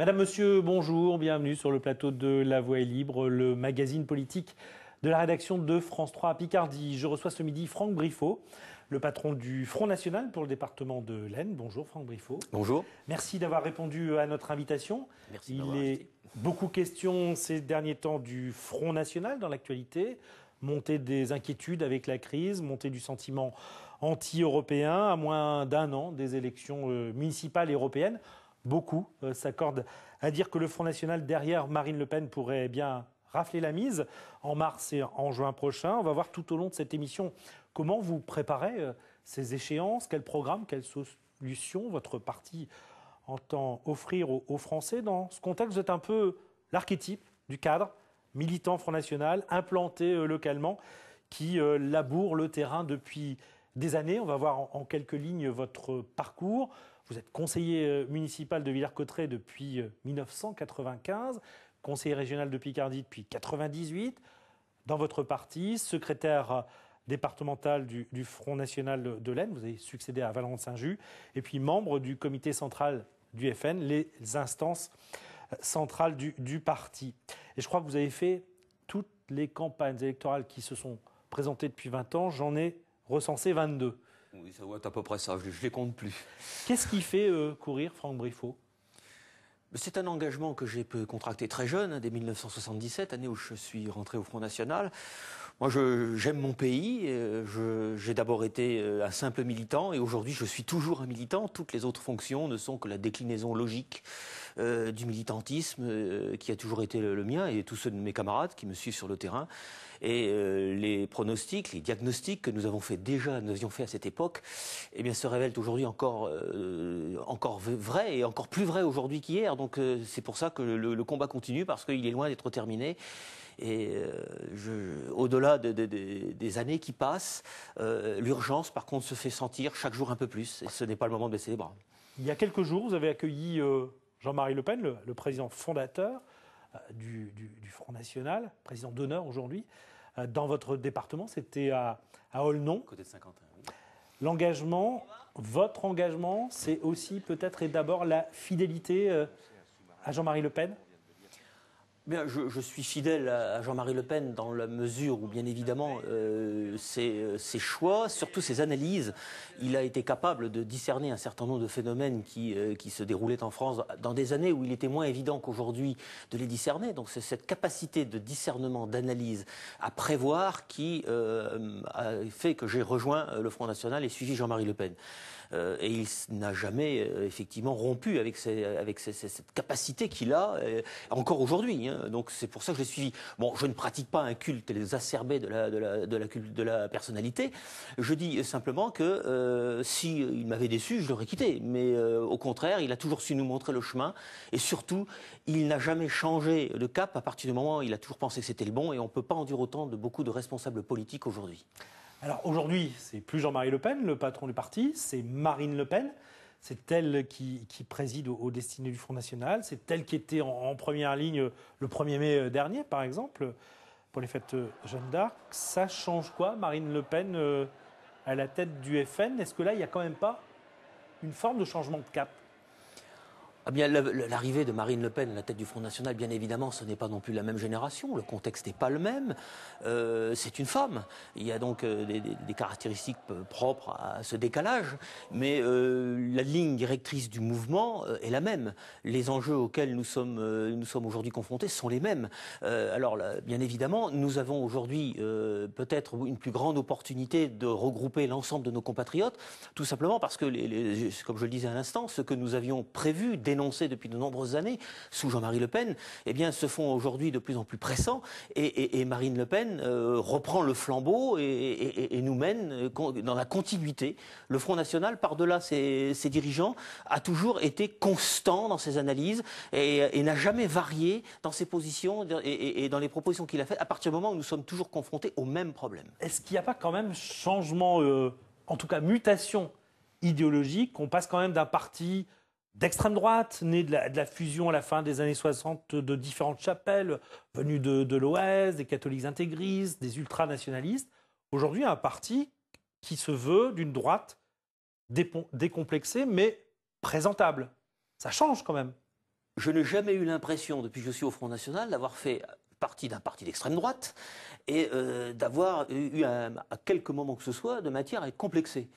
Madame, Monsieur, bonjour, bienvenue sur le plateau de La Voix est libre, le magazine politique de la rédaction de France 3 à Picardie. Je reçois ce midi Franck Briffaut, le patron du Front National pour le département de l'Aisne. Bonjour Franck Briffaut. Bonjour. Merci d'avoir répondu à notre invitation. Merci. Il est beaucoup question ces derniers temps du Front National dans l'actualité, montée des inquiétudes avec la crise, montée du sentiment anti-européen à moins d'un an des élections municipales et européennes. Beaucoup s'accordent à dire que le Front National derrière Marine Le Pen pourrait bien rafler la mise en mars et en juin prochain. On va voir tout au long de cette émission comment vous préparez ces échéances, quel programme, quelle solution votre parti entend offrir aux Français. Dans ce contexte, vous êtes un peu l'archétype du cadre militant Front National, implanté localement, qui laboure le terrain depuis des années. On va voir en quelques lignes votre parcours. Vous êtes conseiller municipal de Villers-Cotterêts depuis 1995, conseiller régional de Picardie depuis 1998. Dans votre parti, secrétaire départemental du Front National de l'Aisne, vous avez succédé à Valent de Saint-Just, et puis membre du comité central du FN, les instances centrales du parti. Et je crois que vous avez fait toutes les campagnes électorales qui se sont présentées depuis 20 ans. J'en ai recensé 22. Oui, ça doit être à peu près ça, je ne les compte plus. Qu'est-ce qui fait courir Franck Briffaut ? C'est un engagement que j'ai contracté très jeune, dès 1977, année où je suis rentré au Front National. Moi, j'aime mon pays. J'ai d'abord été un simple militant et aujourd'hui, je suis toujours un militant. Toutes les autres fonctions ne sont que la déclinaison logique du militantisme qui a toujours été le mien et tous ceux de mes camarades qui me suivent sur le terrain. Et les pronostics, les diagnostics que nous avions fait à cette époque, eh bien, se révèlent aujourd'hui encore vrais et encore plus vrais aujourd'hui qu'hier. Donc c'est pour ça que le combat continue parce qu'il est loin d'être terminé. Et au-delà des années qui passent, l'urgence, par contre, se fait sentir chaque jour un peu plus. Et ce n'est pas le moment de baisser les bras. Il y a quelques jours, vous avez accueilli Jean-Marie Le Pen, le président fondateur du Front National, président d'honneur aujourd'hui, dans votre département. C'était à Aulnon. Côté de Saint-Quentin, oui. L'engagement, votre engagement, c'est aussi peut-être et d'abord la fidélité à Jean-Marie Le Pen ? Bien, je suis fidèle à Jean-Marie Le Pen dans la mesure où, bien évidemment, ses choix, surtout ses analyses, il a été capable de discerner un certain nombre de phénomènes qui se déroulaient en France dans des années où il était moins évident qu'aujourd'hui de les discerner. Donc c'est cette capacité de discernement, d'analyse, à prévoir qui a fait que j'ai rejoint le Front National et suivi Jean-Marie Le Pen. Et il n'a jamais effectivement rompu avec cette capacité qu'il a encore aujourd'hui. Hein. Donc c'est pour ça que je l'ai suivi. Bon, je ne pratique pas un culte exacerbé de la personnalité. Je dis simplement que s'il m'avait déçu, je l'aurais quitté. Mais au contraire, il a toujours su nous montrer le chemin. Et surtout, il n'a jamais changé de cap à partir du moment où il a toujours pensé que c'était le bon. Et on ne peut pas en dire autant de beaucoup de responsables politiques aujourd'hui. Alors aujourd'hui, c'est plus Jean-Marie Le Pen, le patron du parti, c'est Marine Le Pen. C'est elle qui préside aux destinées du Front National. C'est elle qui était en première ligne le 1er mai dernier, par exemple, pour les fêtes Jeanne d'Arc. Ça change quoi, Marine Le Pen à la tête du FN? Est-ce que là, il n'y a quand même pas une forme de changement de cap? Ah bien, l'arrivée de Marine Le Pen à la tête du Front National, bien évidemment, ce n'est pas non plus la même génération. Le contexte n'est pas le même. C'est une femme. Il y a donc des caractéristiques propres à ce décalage. Mais la ligne directrice du mouvement est la même. Les enjeux auxquels nous sommes aujourd'hui confrontés sont les mêmes. Alors, là, bien évidemment, nous avons aujourd'hui peut-être une plus grande opportunité de regrouper l'ensemble de nos compatriotes, tout simplement parce que, comme je le disais à l'instant, ce que nous avions prévu dénoncés depuis de nombreuses années sous Jean-Marie Le Pen, eh bien, se font aujourd'hui de plus en plus pressants et Marine Le Pen reprend le flambeau et nous mène dans la continuité. Le Front National, par-delà ses dirigeants, a toujours été constant dans ses analyses et n'a jamais varié dans ses positions et dans les propositions qu'il a faites à partir du moment où nous sommes toujours confrontés au même problème. Est-ce qu'il n'y a pas quand même changement, en tout cas mutation idéologique? On passe quand même d'un parti d'extrême droite, né de la fusion à la fin des années 60 de différentes chapelles, venues de l'Ouest, des catholiques intégristes, des ultranationalistes. Aujourd'hui, un parti qui se veut d'une droite décomplexée, mais présentable. Ça change quand même. Je n'ai jamais eu l'impression, depuis que je suis au Front National, d'avoir fait partie d'un parti d'extrême droite et d'avoir eu à quelques moments que ce soit de matière à être complexé.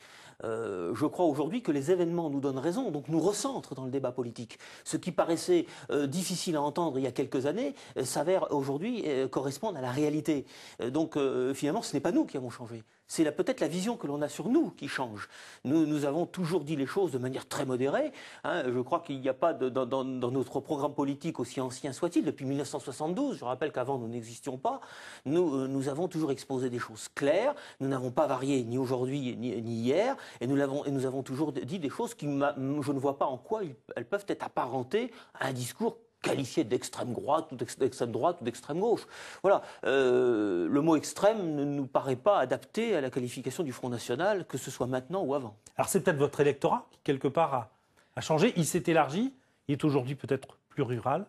Je crois aujourd'hui que les événements nous donnent raison, donc nous recentrent dans le débat politique. Ce qui paraissait difficile à entendre il y a quelques années s'avère aujourd'hui correspondre à la réalité. Donc finalement, ce n'est pas nous qui avons changé. C'est peut-être la vision que l'on a sur nous qui change. Nous avons toujours dit les choses de manière très modérée. Hein. Je crois qu'il n'y a pas dans notre programme politique, aussi ancien soit-il, depuis 1972, je rappelle qu'avant nous n'existions pas, nous avons toujours exposé des choses claires. Nous n'avons pas varié ni aujourd'hui ni hier. Et nous avons toujours dit des choses qui, je ne vois pas en quoi elles peuvent être apparentées à un discours qualifié d'extrême droite ou d'extrême gauche. Voilà. Le mot extrême ne nous paraît pas adapté à la qualification du Front National, que ce soit maintenant ou avant. Alors c'est peut-être votre électorat qui, quelque part, a changé. Il s'est élargi. Il est aujourd'hui peut-être plus rural,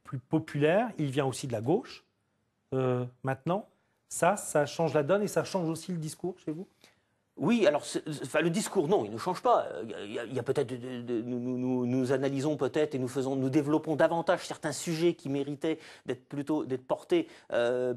plus populaire. Il vient aussi de la gauche. Maintenant, ça change la donne et ça change aussi le discours chez vous ? Oui, alors le discours, non, il ne change pas. Il y a peut-être, nous analysons peut-être et nous développons davantage certains sujets qui méritaient d'être portés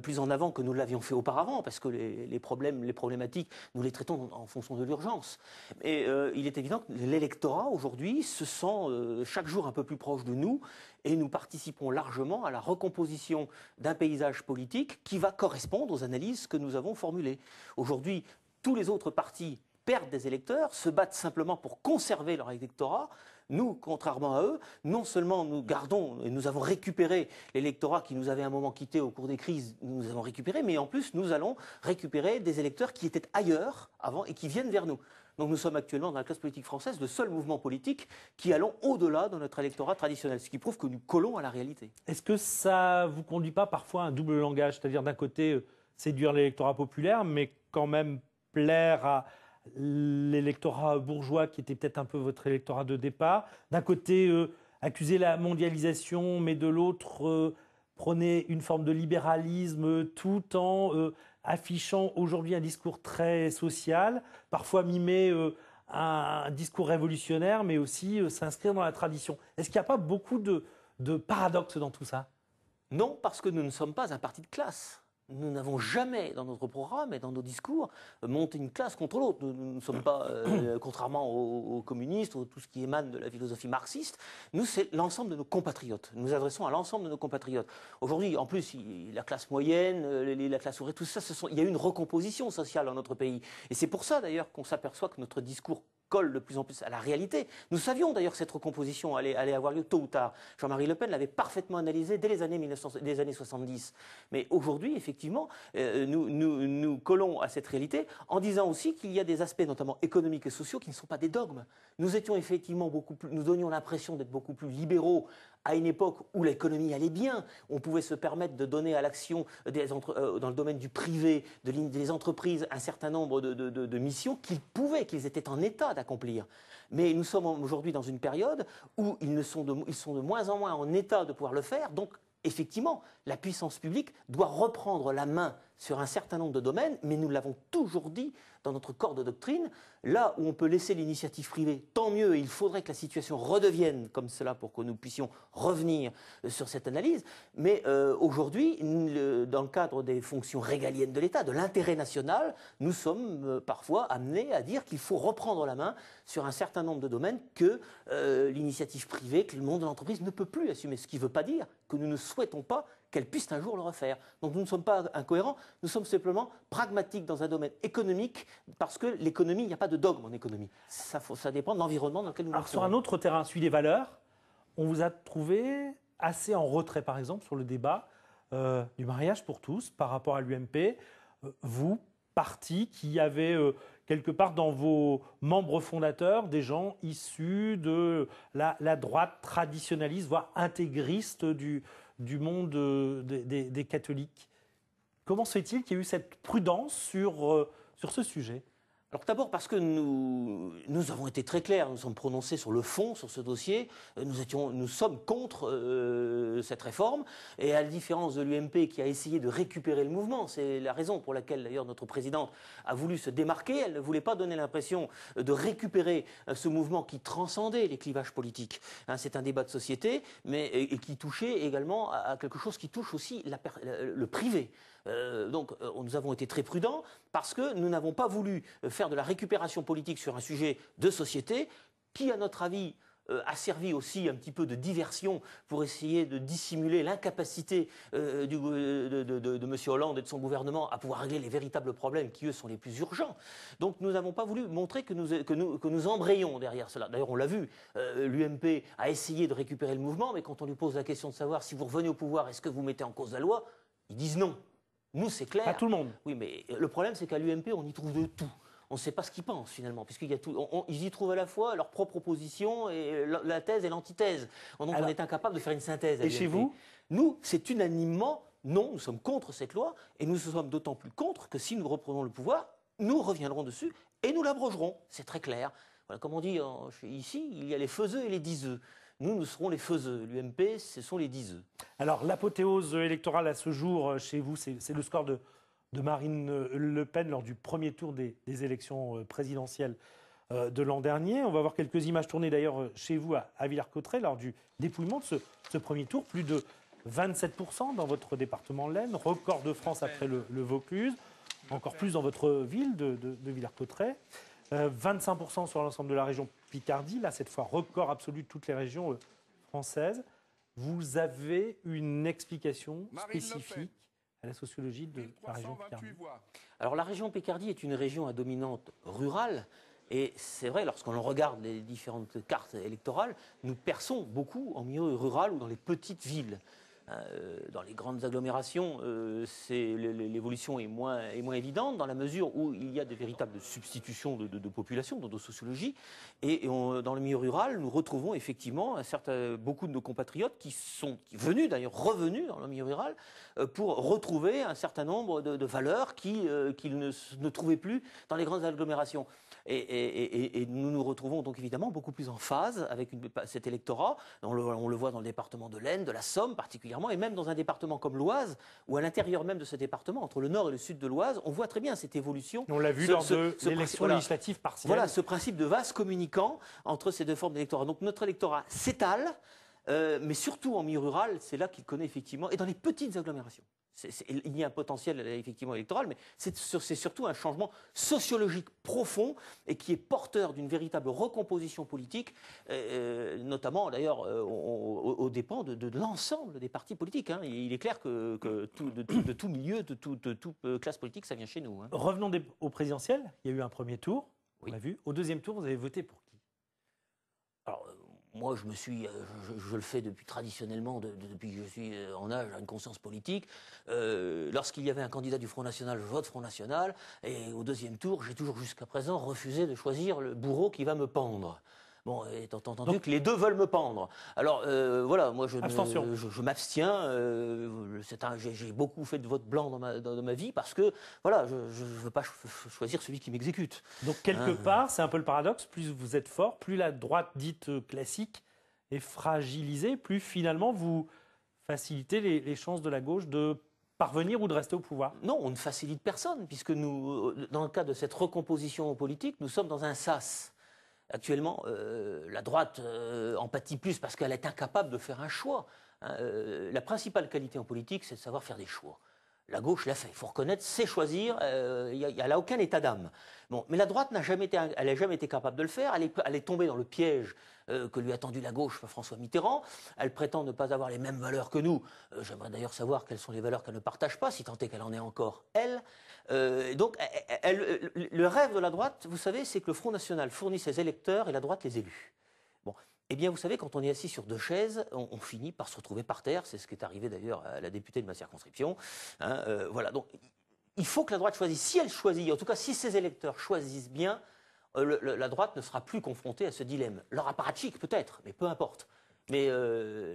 plus en avant que nous l'avions fait auparavant, parce que les problématiques, nous les traitons en fonction de l'urgence. Mais il est évident que l'électorat aujourd'hui se sent chaque jour un peu plus proche de nous, et nous participons largement à la recomposition d'un paysage politique qui va correspondre aux analyses que nous avons formulées. Aujourd'hui, tous les autres partis perdent des électeurs, se battent simplement pour conserver leur électorat. Nous, contrairement à eux, non seulement nous gardons et nous avons récupéré l'électorat qui nous avait un moment quitté au cours des crises, nous avons récupéré, mais en plus nous allons récupérer des électeurs qui étaient ailleurs avant et qui viennent vers nous. Donc nous sommes actuellement dans la classe politique française le seul mouvement politique qui allons au-delà de notre électorat traditionnel, ce qui prouve que nous collons à la réalité. Est-ce que ça ne vous conduit pas parfois à un double langage, c'est-à-dire d'un côté séduire l'électorat populaire, mais quand même plaire à l'électorat bourgeois qui était peut-être un peu votre électorat de départ, d'un côté accuser la mondialisation, mais de l'autre prôner une forme de libéralisme tout en affichant aujourd'hui un discours très social, parfois mimer un discours révolutionnaire, mais aussi s'inscrire dans la tradition. Est-ce qu'il n'y a pas beaucoup de paradoxes dans tout ça ? Non, parce que nous ne sommes pas un parti de classe. Nous n'avons jamais, dans notre programme et dans nos discours, monté une classe contre l'autre. Nous ne sommes pas, contrairement aux communistes, ou tout ce qui émane de la philosophie marxiste, nous, c'est l'ensemble de nos compatriotes. Nous nous adressons à l'ensemble de nos compatriotes. Aujourd'hui, en plus, la classe moyenne, la classe ouvrière, tout ça, il y a eu une recomposition sociale dans notre pays. Et c'est pour ça, d'ailleurs, qu'on s'aperçoit que notre discours colle de plus en plus à la réalité. Nous savions d'ailleurs que cette recomposition allait avoir lieu tôt ou tard. Jean-Marie Le Pen l'avait parfaitement analysé dès les années 70. Mais aujourd'hui, effectivement, nous collons à cette réalité en disant aussi qu'il y a des aspects, notamment économiques et sociaux, qui ne sont pas des dogmes. Nous étions effectivement nous donnions l'impression d'être beaucoup plus libéraux à une époque où l'économie allait bien. On pouvait se permettre de donner à l'action dans le domaine du privé, des entreprises, un certain nombre de missions qu'ils étaient en état d'accomplir. Mais nous sommes aujourd'hui dans une période où ils sont de moins en moins en état de pouvoir le faire. Donc, effectivement, la puissance publique doit reprendre la main sur un certain nombre de domaines, mais nous l'avons toujours dit dans notre corps de doctrine, là où on peut laisser l'initiative privée, tant mieux, et il faudrait que la situation redevienne comme cela pour que nous puissions revenir sur cette analyse. Mais aujourd'hui, dans le cadre des fonctions régaliennes de l'État, de l'intérêt national, nous sommes parfois amenés à dire qu'il faut reprendre la main sur un certain nombre de domaines que l'initiative privée, que le monde de l'entreprise ne peut plus assumer. Ce qui ne veut pas dire que nous ne souhaitons pas qu'elle puisse un jour le refaire. Donc nous ne sommes pas incohérents, nous sommes simplement pragmatiques dans un domaine économique, parce que l'économie, il n'y a pas de dogme en économie. Ça dépend de l'environnement dans lequel nous nous trouvons. Sur un autre terrain, celui des valeurs, on vous a trouvé assez en retrait, par exemple, sur le débat du mariage pour tous par rapport à l'UMP. Vous, parti qui avez quelque part dans vos membres fondateurs des gens issus de la droite traditionnaliste, voire intégriste du monde des catholiques. Comment se fait-il qu'il y ait eu cette prudence sur ce sujet ? Alors d'abord parce que nous avons été très clairs, nous sommes prononcés sur le fond, sur ce dossier, nous sommes contre cette réforme, et à la différence de l'UMP qui a essayé de récupérer le mouvement, c'est la raison pour laquelle d'ailleurs notre présidente a voulu se démarquer, elle ne voulait pas donner l'impression de récupérer ce mouvement qui transcendait les clivages politiques. C'est un débat de société, mais et qui touchait également à quelque chose qui touche aussi le privé. Donc nous avons été très prudents parce que nous n'avons pas voulu faire de la récupération politique sur un sujet de société qui, à notre avis, a servi aussi un petit peu de diversion pour essayer de dissimuler l'incapacité de M. Hollande et de son gouvernement à pouvoir régler les véritables problèmes qui, eux, sont les plus urgents. Donc nous n'avons pas voulu montrer que nous embrayions derrière cela. D'ailleurs, on l'a vu, l'UMP a essayé de récupérer le mouvement, mais quand on lui pose la question de savoir si vous revenez au pouvoir, est-ce que vous mettez en cause la loi, ils disent non. Nous, c'est clair. Pas tout le monde. Oui, mais le problème, c'est qu'à l'UMP, on y trouve de tout. On ne sait pas ce qu'ils pensent, finalement, puisqu'il y a tout. Ils y trouvent à la fois leur propre opposition, et la thèse et l'antithèse. Donc, on est incapable de faire une synthèse. Et chez vous? Nous, c'est unanimement non, nous sommes contre cette loi, et nous sommes d'autant plus contre que si nous reprenons le pouvoir, nous reviendrons dessus et nous l'abrogerons. C'est très clair. Voilà, comme on dit ici, il y a les faiseux et les diseux. Nous serons les faiseux. L'UMP, ce sont les diseux. Alors, l'apothéose électorale à ce jour, chez vous, c'est le score de Marine Le Pen lors du premier tour des élections présidentielles de l'an dernier. On va voir quelques images tournées d'ailleurs chez vous à Villers-Cotterêts lors du dépouillement de ce premier tour. Plus de 27% dans votre département de l'Aisne, record de France après le Vaucluse, encore plus dans votre ville de Villers-Cotterêts. 25% sur l'ensemble de la région Picardie, là cette fois record absolu de toutes les régions françaises. Vous avez une explication spécifique à la sociologie de la région Picardie? Alors la région Picardie est une région à dominante rurale. Et c'est vrai, lorsqu'on regarde les différentes cartes électorales, nous perçons beaucoup en milieu rural ou dans les petites villes. Dans les grandes agglomérations, l'évolution est moins évidente dans la mesure où il y a de véritables substitutions de population dans nos sociologies. Et dans le milieu rural, nous retrouvons effectivement beaucoup de nos compatriotes qui sont revenus dans le milieu rural pour retrouver un certain nombre de valeurs qu'ils ne trouvaient plus dans les grandes agglomérations. Et nous nous retrouvons donc évidemment beaucoup plus en phase avec cet électorat. On le voit dans le département de l'Aisne, de la Somme particulièrement, et même dans un département comme l'Oise, où à l'intérieur même de ce département, entre le nord et le sud de l'Oise, on voit très bien cette évolution. On l'a vu lors de l'élection législative partielle. Voilà, ce principe de vase communicant entre ces deux formes d'électorat. Donc notre électorat s'étale, mais surtout en milieu rural, c'est là qu'il connaît effectivement, et dans les petites agglomérations. Il y a un potentiel effectivement électoral, mais c'est surtout un changement sociologique profond et qui est porteur d'une véritable recomposition politique, notamment d'ailleurs aux dépens de l'ensemble des partis politiques. Il est clair que de tout milieu, de toute classe politique, ça vient chez nous. Revenons au présidentiel. Il y a eu un premier tour, on oui. l'a vu. Au deuxième tour, vous avez voté pour qui? Alors, moi, je le fais traditionnellement, depuis que je suis en âge, à une conscience politique. Lorsqu'il y avait un candidat du Front National, je vote Front National. Et au deuxième tour, j'ai toujours jusqu'à présent refusé de choisir le bourreau qui va me pendre. Bon, étant entendu que les deux veulent me pendre. Alors, voilà, moi, je m'abstiens. J'ai beaucoup fait de vote blanc dans ma vie parce que, voilà, je ne veux pas choisir celui qui m'exécute. Donc, quelque part, c'est un peu le paradoxe, plus vous êtes fort, plus la droite dite classique est fragilisée, plus finalement vous facilitez les chances de la gauche de parvenir ou de rester au pouvoir. Non, on ne facilite personne, puisque nous, dans le cadre de cette recomposition politique, nous sommes dans un sas. Actuellement, la droite en pâtit plus parce qu'elle est incapable de faire un choix. La principale qualité en politique, c'est de savoir faire des choix. La gauche l'a fait, il faut reconnaître, c'est choisir, elle n'a aucun état d'âme. Bon, mais la droite n'a jamais été capable de le faire, elle est tombée dans le piège que lui a tendu la gauche François Mitterrand. Elle prétend ne pas avoir les mêmes valeurs que nous. J'aimerais d'ailleurs savoir quelles sont les valeurs qu'elle ne partage pas, si tant est qu'elle en ait encore, elle. Donc, le rêve de la droite, vous savez, c'est que le Front National fournisse ses électeurs et la droite les élus. Bon. Eh bien, vous savez, quand on est assis sur deux chaises, on finit par se retrouver par terre. C'est ce qui est arrivé d'ailleurs à la députée de ma circonscription. Voilà. Donc, il faut que la droite choisisse. Si elle choisit, en tout cas, si ses électeurs choisissent bien, la droite ne sera plus confrontée à ce dilemme. Leur apparatchik peut-être, mais peu importe. Mais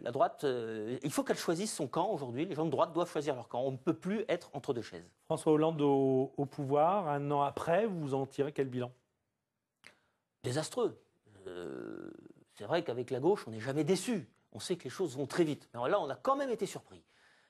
la droite, il faut qu'elle choisisse son camp aujourd'hui. Les gens de droite doivent choisir leur camp. On ne peut plus être entre deux chaises. François Hollande au pouvoir, un an après, vous en tirez quel bilan? Désastreux. C'est vrai qu'avec la gauche, on n'est jamais déçu. On sait que les choses vont très vite. Mais là, on a quand même été surpris.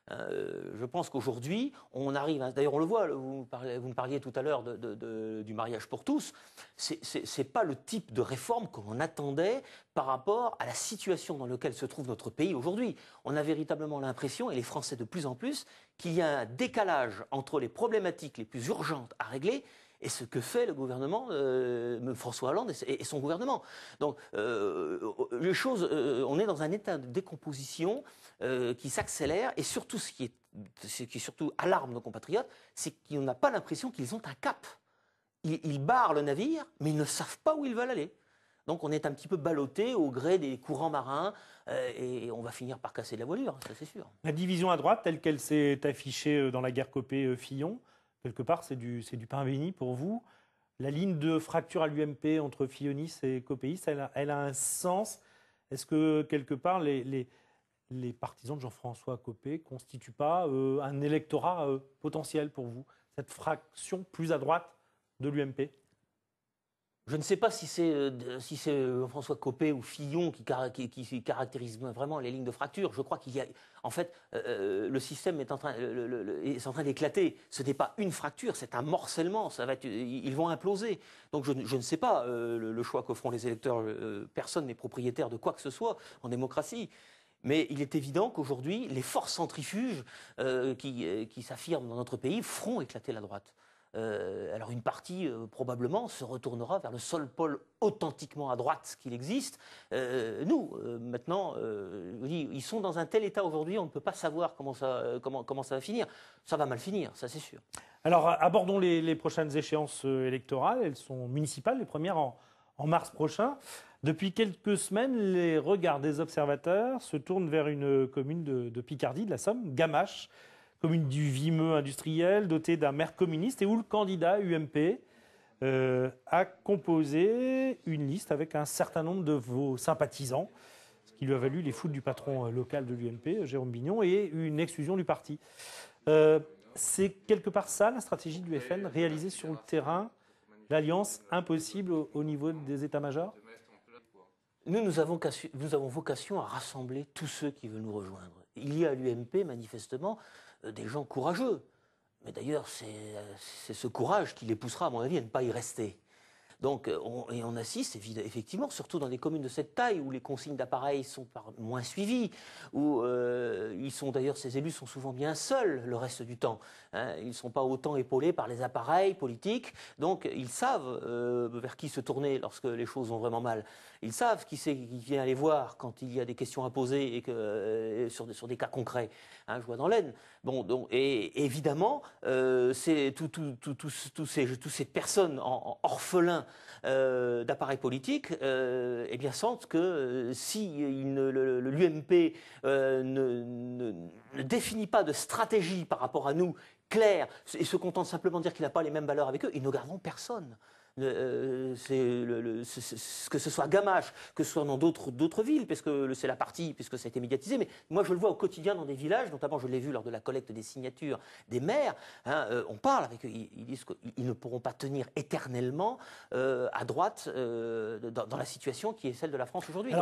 Je pense qu'aujourd'hui, on arrive. D'ailleurs, on le voit. Vous me parliez tout à l'heure du mariage pour tous. C'est pas le type de réforme qu'on attendait par rapport à la situation dans laquelle se trouve notre pays aujourd'hui. On a véritablement l'impression, et les Français de plus en plus, qu'il y a un décalage entre les problématiques les plus urgentes à régler et ce que fait le gouvernement, François Hollande et son gouvernement. Donc, les choses, on est dans un état de décomposition qui s'accélère, et surtout, ce qui surtout alarme nos compatriotes, c'est qu'on n'a pas l'impression qu'ils ont un cap. Ils barrent le navire, mais ils ne savent pas où ils veulent aller. Donc on est un petit peu ballotté au gré des courants marins, et on va finir par casser la voilure, ça c'est sûr. La division à droite, telle qu'elle s'est affichée dans la guerre Copé-Fillon, quelque part, c'est du pain béni pour vous. La ligne de fracture à l'UMP entre fillonistes et copéistes, elle a un sens. Est-ce que, quelque part, les partisans de Jean-François Copé ne constituent pas un électorat potentiel pour vous, cette fraction plus à droite de l'UMP? Je ne sais pas si c'est François Copé ou Fillon qui caractérise vraiment les lignes de fracture. Je crois qu'il y a, en fait, le système est en train d'éclater. Ce n'est pas une fracture, c'est un morcellement. Ils vont imploser. Donc je ne sais pas le choix que feront les électeurs. Personne n'est propriétaire de quoi que ce soit en démocratie. Mais il est évident qu'aujourd'hui, les forces centrifuges qui s'affirment dans notre pays feront éclater la droite. Alors une partie, probablement, se retournera vers le seul pôle authentiquement à droite qu'il existe. Maintenant, ils sont dans un tel état aujourd'hui, on ne peut pas savoir comment ça va finir. Ça va mal finir, ça c'est sûr. Alors abordons les prochaines échéances électorales. Elles sont municipales, les premières en mars prochain. Depuis quelques semaines, les regards des observateurs se tournent vers une commune de Picardie, de la Somme, Gamache, commune du Vimeux industriel, dotée d'un maire communiste, et où le candidat UMP a composé une liste avec un certain nombre de vos sympathisants, ce qui lui a valu les foudres du patron local de l'UMP, Jérôme Bignon, et une exclusion du parti. C'est quelque part ça la stratégie du FN, réalisée sur le terrain, l'alliance impossible au niveau des états-majors? Nous avons vocation à rassembler tous ceux qui veulent nous rejoindre. Il y a à l'UMP, manifestement, des gens courageux. Mais d'ailleurs, c'est ce courage qui les poussera, à mon avis, à ne pas y rester. Donc, on assiste, effectivement, surtout dans des communes de cette taille, où les consignes d'appareil sont moins suivies, où ces élus sont souvent bien seuls le reste du temps. Ils ne sont pas autant épaulés par les appareils politiques, donc ils savent vers qui se tourner lorsque les choses vont vraiment mal. Ils savent qui c'est qui vient les voir quand il y a des questions à poser sur des cas concrets. Je vois dans l'Aisne. Et évidemment, c'est tous ces personnes orphelins d'appareils politiques, sentent que si l'UMP ne définit pas de stratégie par rapport à nous claire et se contente simplement de dire qu'il n'a pas les mêmes valeurs avec eux, ils ne garderont personne. Que ce soit à Gamache, que ce soit dans d'autres villes, parce que c'est la partie, puisque ça a été médiatisé, mais moi je le vois au quotidien dans des villages, notamment je l'ai vu lors de la collecte des signatures des maires, on parle avec eux, ils disent qu'ils ne pourront pas tenir éternellement à droite dans la situation qui est celle de la France aujourd'hui.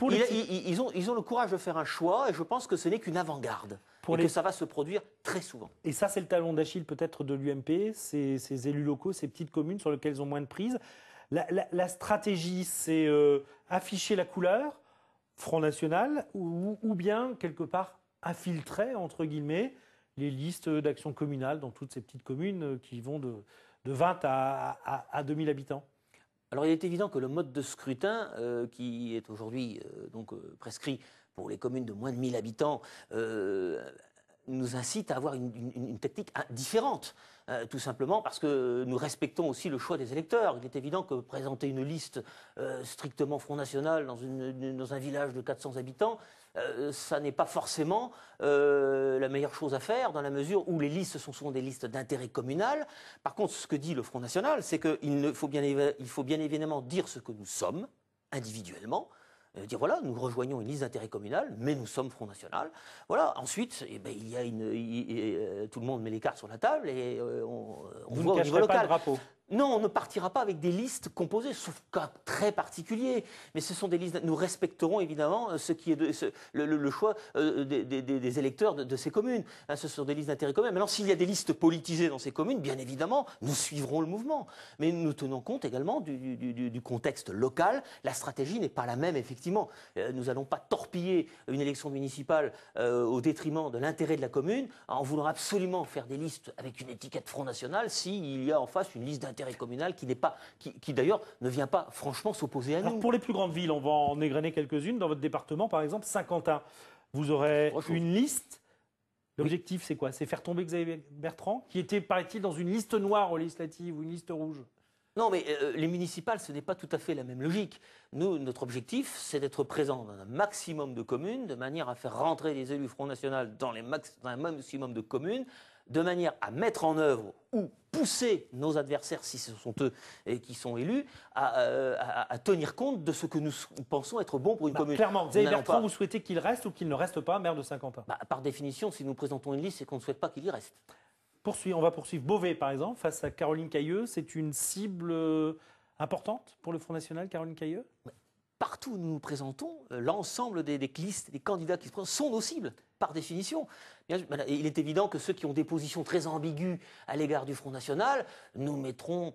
Ils ont le courage de faire un choix, et je pense que ce n'est qu'une avant-garde. Que ça va se produire très souvent. Et ça, c'est le talon d'Achille peut-être de l'UMP, ces élus locaux, ces petites communes sur lesquelles ils ont moins de prise. La stratégie, c'est afficher la couleur, Front National, ou bien, quelque part, infiltrer, entre guillemets, les listes d'action communale dans toutes ces petites communes qui vont de 20 à 2000 habitants. Alors il est évident que le mode de scrutin qui est aujourd'hui prescrit pour les communes de moins de 1000 habitants nous incite à avoir une technique différente, tout simplement parce que nous respectons aussi le choix des électeurs. Il est évident que présenter une liste strictement Front National dans un village de 400 habitants, ça n'est pas forcément la meilleure chose à faire, dans la mesure où les listes sont souvent des listes d'intérêt communal. Par contre, ce que dit le Front National, c'est qu'il faut bien évidemment dire ce que nous sommes, individuellement, dire voilà, nous rejoignons une liste d'intérêt communal, mais nous sommes Front National. Voilà. Ensuite, eh ben, il y a tout le monde met les cartes sur la table et on Vous voit ne au niveau cacherez pas le local. drapeau. Non, on ne partira pas avec des listes composées, sauf cas très particuliers. Mais ce sont des listes. Nous respecterons évidemment ce qui est le choix des électeurs de ces communes. Hein, ce sont des listes d'intérêt commun. Maintenant, s'il y a des listes politisées dans ces communes, bien évidemment, nous suivrons le mouvement. Mais nous tenons compte également du contexte local. La stratégie n'est pas la même, effectivement. Nous n'allons pas torpiller une élection municipale au détriment de l'intérêt de la commune en voulant absolument faire des listes avec une étiquette Front National s'il y a en face une liste d'intérêt communal qui d'ailleurs ne vient pas franchement s'opposer à nous. Alors pour les plus grandes villes, on va en égrener quelques-unes. Dans votre département, par exemple, Saint-Quentin, vous aurez une liste. L'objectif, c'est quoi? C'est faire tomber Xavier Bertrand, qui était, paraît-il, dans une liste noire aux législatives ou une liste rouge. Non, mais les municipales, ce n'est pas tout à fait la même logique. Nous, notre objectif, c'est d'être présent dans un maximum de communes, de manière à faire rentrer les élus Front National dans un maximum de communes, de manière à mettre en œuvre ou pousser nos adversaires, si ce sont eux qui sont élus, à tenir compte de ce que nous pensons être bon pour une commune. Clairement, Xavier Bertrand, vous souhaitez qu'il reste ou qu'il ne reste pas maire de Saint-Quentin? Par définition, si nous présentons une liste, c'est qu'on ne souhaite pas qu'il y reste. On va poursuivre. Beauvais, par exemple, face à Caroline Cayeux, c'est une cible importante pour le Front National, Caroline Cayeux? Partout où nous nous présentons, l'ensemble des listes, des candidats qui se présentent sont nos cibles, par définition. Il est évident que ceux qui ont des positions très ambiguës à l'égard du Front National, nous ferons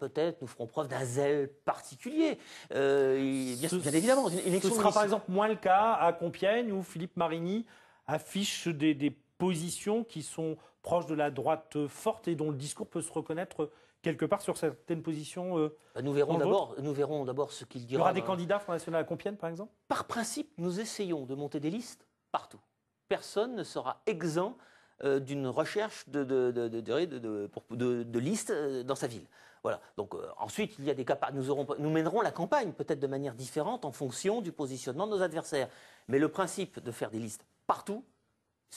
preuve d'un zèle particulier. Bien évidemment, une élection ce sera par exemple moins le cas à Compiègne, où Philippe Marigny affiche des positions qui sont proches de la droite forte et dont le discours peut se reconnaître quelque part sur certaines positions. Nous verrons d'abord ce qu'il dira. Il y aura des candidats Front National à Compiègne, par exemple? Par principe, nous essayons de monter des listes partout. Personne ne sera exempt d'une recherche de listes dans sa ville. Voilà. Donc ensuite, il y a des cas. Nous mènerons la campagne peut-être de manière différente en fonction du positionnement de nos adversaires. Mais le principe de faire des listes partout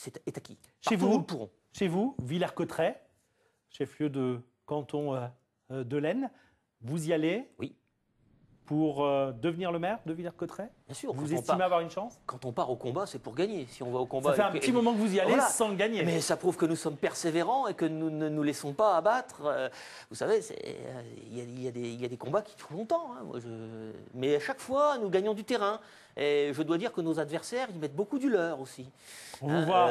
est acquis. Chez vous, vous, nous le pourrons. Chez vous, Villers-Cotterêts, chef-lieu de canton de l'Aisne, vous y allez? Oui. Pour devenir le maire de Villers-Cotterêts? Bien sûr. Vous estimez avoir une chance? Quand on part au combat, c'est pour gagner. Si on va au combat, ça fait un petit moment que vous y allez sans le gagner. Mais ça prouve que nous sommes persévérants et que nous ne nous laissons pas abattre. Vous savez, il y a des combats qui durent longtemps. Hein. Mais à chaque fois, nous gagnons du terrain. Et je dois dire que nos adversaires, ils mettent beaucoup du leur aussi. On vous voit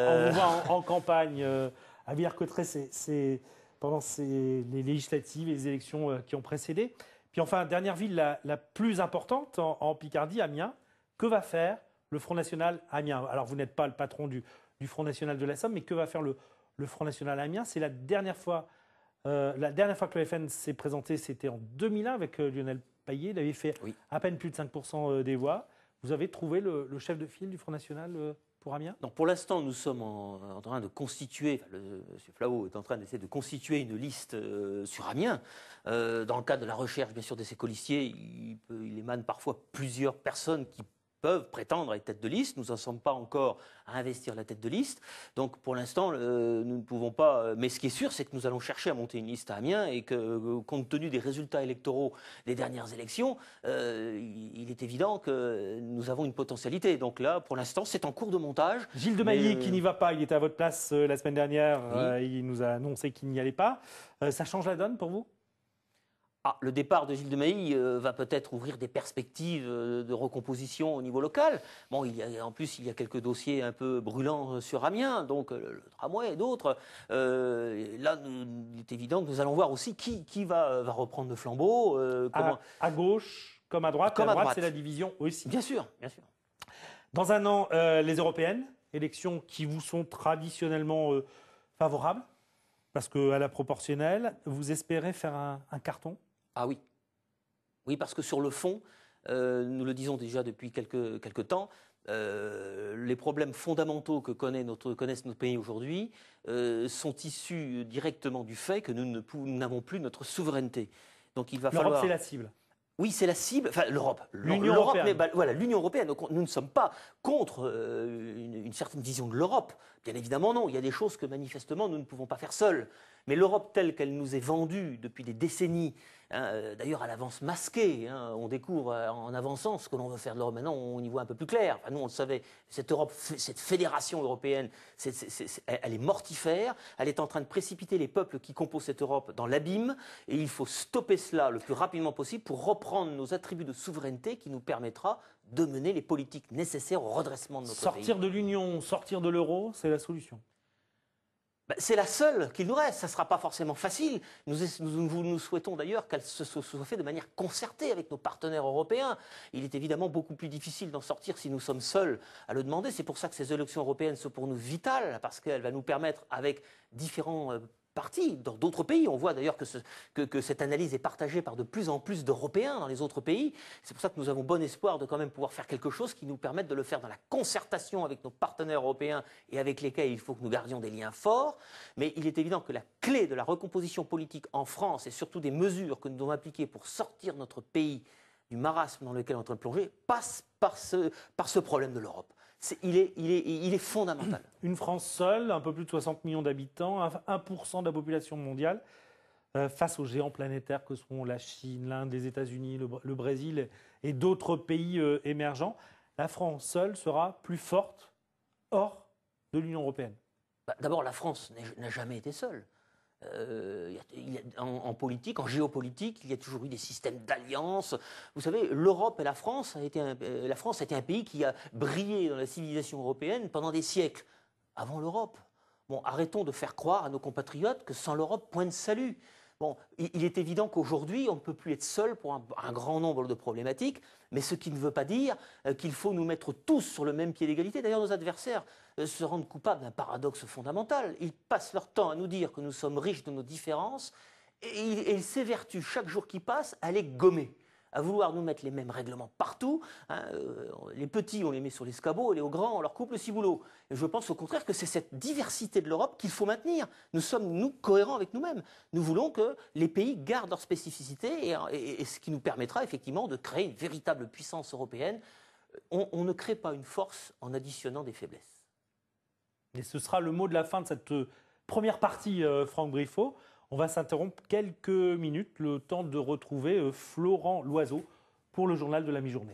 en campagne à Villers-Cotterêts, pendant les législatives et les élections qui ont précédé. Puis enfin, dernière ville la plus importante en Picardie, Amiens. Que va faire le Front National à Amiens? Alors, vous n'êtes pas le patron du Front National de la Somme, mais que va faire le Front National à Amiens? C'est la dernière fois que le FN s'est présenté, c'était en 2001 avec Lionel Payet. Il avait fait à peine plus de 5% des voix. Vous avez trouvé le chef de file du Front National pour Amiens? Non, pour l'instant, nous sommes en train de constituer, M. Flavot est en train d'essayer de constituer une liste sur Amiens. Dans le cadre de la recherche, bien sûr, de ces colistiers, il émane parfois plusieurs personnes qui peuvent prétendre être tête de liste. Nous n'en sommes pas encore à investir la tête de liste. Donc, pour l'instant, nous ne pouvons pas. Mais ce qui est sûr, c'est que nous allons chercher à monter une liste à Amiens et que, compte tenu des résultats électoraux des dernières élections, il est évident que nous avons une potentialité. Donc là, pour l'instant, c'est en cours de montage. Gilles de Mailly, qui n'y va pas, il était à votre place la semaine dernière. Oui. Il nous a annoncé qu'il n'y allait pas. Ça change la donne pour vous? Le départ de Gilles de Mailly va peut-être ouvrir des perspectives de recomposition au niveau local. Bon, en plus, il y a quelques dossiers un peu brûlants sur Amiens, donc le tramway et d'autres. Là, il est évident que nous allons voir aussi qui va reprendre le flambeau. À gauche comme à droite. Comme à droite, c'est la division aussi. Bien sûr, bien sûr. Dans un an, les européennes, élections qui vous sont traditionnellement favorables, parce qu'à la proportionnelle, vous espérez faire un carton? Ah oui. Oui, parce que sur le fond, nous le disons déjà depuis quelques temps, les problèmes fondamentaux que connaissent nos pays aujourd'hui sont issus directement du fait que nous n'avons plus notre souveraineté. Donc il va falloir... L'Europe, c'est la cible. Oui, c'est la cible. Enfin, l'Europe. L'Union européenne. Mais, voilà, l'Union européenne. Donc, nous ne sommes pas contre une certaine vision de l'Europe. Bien évidemment, non. Il y a des choses que manifestement nous ne pouvons pas faire seuls. Mais l'Europe telle qu'elle nous est vendue depuis des décennies, hein, d'ailleurs à l'avance masquée, hein, on découvre en avançant ce que l'on veut faire de l'Europe. Maintenant, on y voit un peu plus clair. Enfin, nous, on le savait. Cette Europe, cette fédération européenne, elle est mortifère. Elle est en train de précipiter les peuples qui composent cette Europe dans l'abîme. Et il faut stopper cela le plus rapidement possible pour reprendre nos attributs de souveraineté qui nous permettra de mener les politiques nécessaires au redressement de notre pays. Sortir de l'Union, sortir de l'euro, c'est la solution. C'est la seule qu'il nous reste. Ça ne sera pas forcément facile. Nous souhaitons d'ailleurs qu'elle se soit faite de manière concertée avec nos partenaires européens. Il est évidemment beaucoup plus difficile d'en sortir si nous sommes seuls à le demander. C'est pour ça que ces élections européennes sont pour nous vitales, parce qu'elles vont nous permettre, avec différents partis dans d'autres pays, on voit d'ailleurs que cette analyse est partagée par de plus en plus d'Européens dans les autres pays. C'est pour ça que nous avons bon espoir de quand même pouvoir faire quelque chose qui nous permette de le faire dans la concertation avec nos partenaires européens et avec lesquels il faut que nous gardions des liens forts. Mais il est évident que la clé de la recomposition politique en France et surtout des mesures que nous devons appliquer pour sortir notre pays du marasme dans lequel on est en train de plonger passe par ce problème de l'Europe. Il est fondamental. Une France seule, un peu plus de 60 millions d'habitants, 1% de la population mondiale, face aux géants planétaires que seront la Chine, l'Inde, les États-Unis, le Brésil et d'autres pays émergents. La France seule sera plus forte hors de l'Union européenne. D'abord, la France n'a jamais été seule. En politique, en géopolitique, il y a toujours eu des systèmes d'alliances. Vous savez, l'Europe et la France a été un pays qui a brillé dans la civilisation européenne pendant des siècles, avant l'Europe. Bon, arrêtons de faire croire à nos compatriotes que sans l'Europe, point de salut. Bon, il est évident qu'aujourd'hui, on ne peut plus être seul pour un grand nombre de problématiques, mais ce qui ne veut pas dire qu'il faut nous mettre tous sur le même pied d'égalité. D'ailleurs, nos adversaires se rendent coupables d'un paradoxe fondamental. Ils passent leur temps à nous dire que nous sommes riches de nos différences et ils s'évertuent chaque jour qui passe à les gommer, à vouloir nous mettre les mêmes règlements partout. Hein, les petits, on les met sur l'escabeau, et les grands, on leur coupe le ciboulot. Et je pense au contraire que c'est cette diversité de l'Europe qu'il faut maintenir. Nous sommes, nous, cohérents avec nous-mêmes. Nous voulons que les pays gardent leur spécificité et ce qui nous permettra effectivement de créer une véritable puissance européenne. On ne crée pas une force en additionnant des faiblesses. Et ce sera le mot de la fin de cette première partie, Franck Briffaut. On va s'interrompre quelques minutes, le temps de retrouver Florent Loiseau pour le journal de la mi-journée.